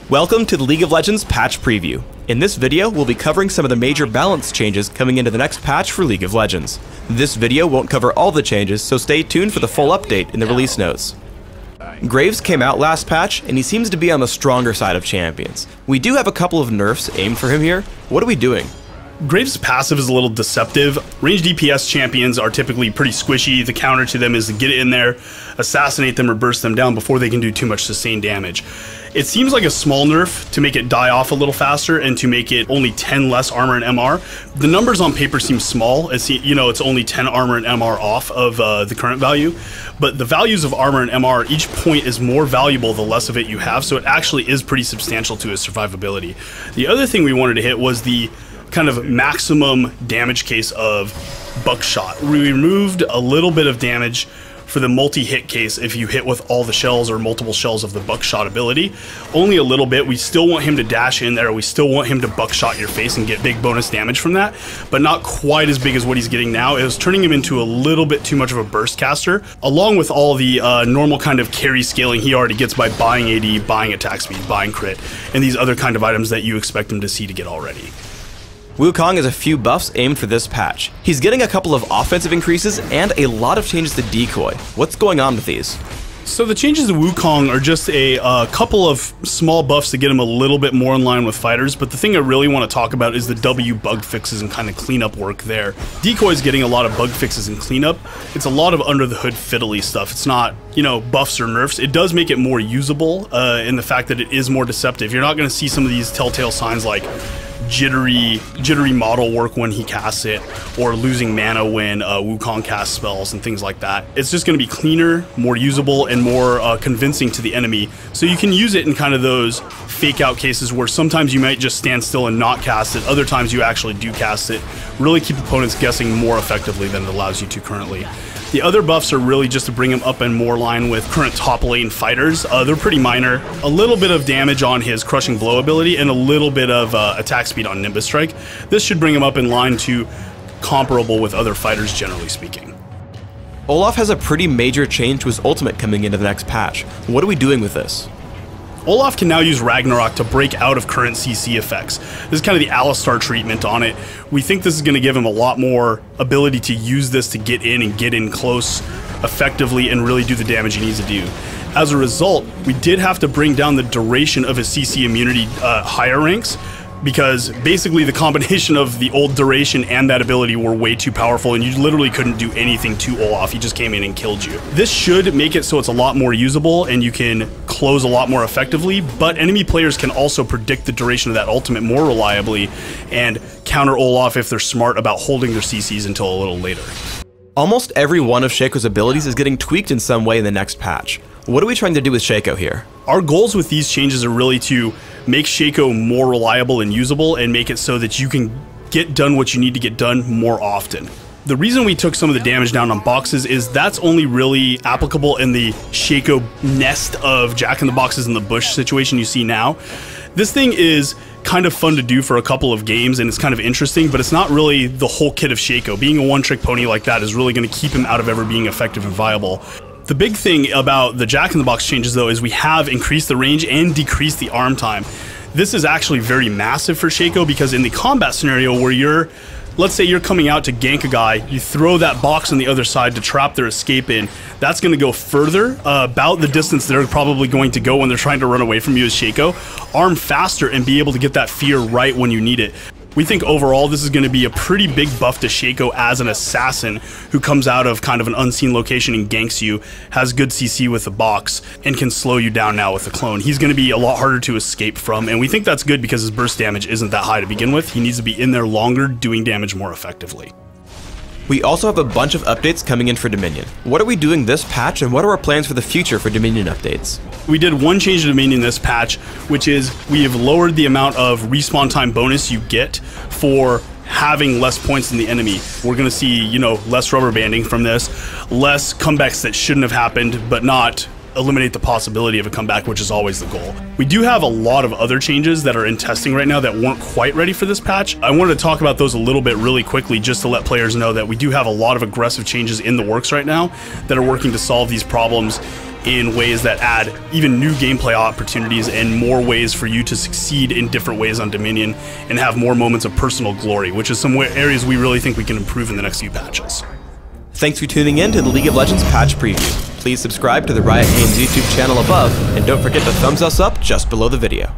Welcome to the League of Legends patch preview. In this video, we'll be covering some of the major balance changes coming into the next patch for League of Legends. This video won't cover all the changes, so stay tuned for the full update in the release notes. Graves came out last patch, and he seems to be on the stronger side of champions. We do have a couple of nerfs aimed for him here. What are we doing? Graves' passive is a little deceptive. Ranged DPS champions are typically pretty squishy. The counter to them is to get in there, assassinate them, or burst them down before they can do too much sustained damage. It seems like a small nerf to make it die off a little faster and to make it only 10 less armor and MR. The numbers on paper seem small. It's only 10 armor and MR off of the current value, but the values of armor and MR, each point is more valuable the less of it you have, so it actually is pretty substantial to his survivability. The other thing we wanted to hit was the kind of maximum damage case of buckshot. We removed a little bit of damage for the multi-hit case if you hit with all the shells or multiple shells of the buckshot ability. Only a little bit. We still want him to dash in there. We still want him to buckshot your face and get big bonus damage from that, but not quite as big as what he's getting now. It was turning him into a little bit too much of a burst caster, along with all the normal kind of carry scaling he already gets by buying AD, buying attack speed, buying crit, and these other kind of items that you expect him to see to get already. Wukong has a few buffs aimed for this patch. He's getting a couple of offensive increases and a lot of changes to decoy. What's going on with these? So the changes to Wukong are just a couple of small buffs to get him a little bit more in line with fighters, but the thing I really want to talk about is the W bug fixes and kind of cleanup work there. Decoy's getting a lot of bug fixes and cleanup. It's a lot of under the hood fiddly stuff. It's not, buffs or nerfs. It does make it more usable in the fact that it is more deceptive. You're not going to see some of these telltale signs like jittery model work when he casts it, or losing mana when Wukong casts spells and things like that. It's just going to be cleaner, more usable, and more convincing to the enemy, so you can use it in kind of those fake out cases where sometimes you might just stand still and not cast it, other times you actually do cast it. Really keep opponents guessing more effectively than it allows you to currently. The other buffs are really just to bring him up in more line with current top lane fighters. They're pretty minor. A little bit of damage on his crushing blow ability and a little bit of attack speed on Nimbus Strike. This should bring him up in line to comparable with other fighters, generally speaking. Olaf has a pretty major change to his ultimate coming into the next patch. What are we doing with this? Olaf can now use Ragnarok to break out of current CC effects. This is kind of the Alistar treatment on it. We think this is going to give him a lot more ability to use this to get in close effectively and really do the damage he needs to do. As a result, we did have to bring down the duration of his CC immunity higher ranks, because basically the combination of the old duration and that ability were way too powerful, and you literally couldn't do anything to Olaf. He just came in and killed you. This should make it so it's a lot more usable and you can close a lot more effectively, but enemy players can also predict the duration of that ultimate more reliably and counter Olaf if they're smart about holding their CCs until a little later. Almost every one of Shaco's abilities is getting tweaked in some way in the next patch. What are we trying to do with Shaco here? Our goals with these changes are really to make Shaco more reliable and usable and make it so that you can get done what you need to get done more often. The reason we took some of the damage down on boxes is that's only really applicable in the Shaco nest of Jack-in-the-Boxes in the bush situation you see now. This thing is kind of fun to do for a couple of games and it's kind of interesting, but it's not really the whole kit of Shaco. Being a one-trick pony like that is really going to keep him out of ever being effective and viable. The big thing about the Jack-in-the-Box changes, though, is we have increased the range and decreased the arm time. This is actually very massive for Shaco, because in the combat scenario where let's say you're coming out to gank a guy, you throw that box on the other side to trap their escape in, that's going to go further, about the distance they're probably going to go when they're trying to run away from you as Shaco. Arm faster and be able to get that fear right when you need it. We think overall this is going to be a pretty big buff to Shaco as an assassin who comes out of kind of an unseen location and ganks you, has good CC with the box, and can slow you down now with the clone. He's going to be a lot harder to escape from, and we think that's good because his burst damage isn't that high to begin with. He needs to be in there longer, doing damage more effectively. We also have a bunch of updates coming in for Dominion. What are we doing this patch, and what are our plans for the future for Dominion updates? We did one change to Dominion this patch, which is we have lowered the amount of respawn time bonus you get for having less points than the enemy. We're going to see, less rubber banding from this, less comebacks that shouldn't have happened, but not eliminate the possibility of a comeback, which is always the goal. We do have a lot of other changes that are in testing right now that weren't quite ready for this patch. I wanted to talk about those a little bit really quickly just to let players know that we do have a lot of aggressive changes in the works right now that are working to solve these problems in ways that add even new gameplay opportunities and more ways for you to succeed in different ways on Dominion and have more moments of personal glory, which is some areas we really think we can improve in the next few patches. Thanks for tuning in to the League of Legends patch preview. Please subscribe to the Riot Games YouTube channel above, and don't forget to thumbs us up just below the video.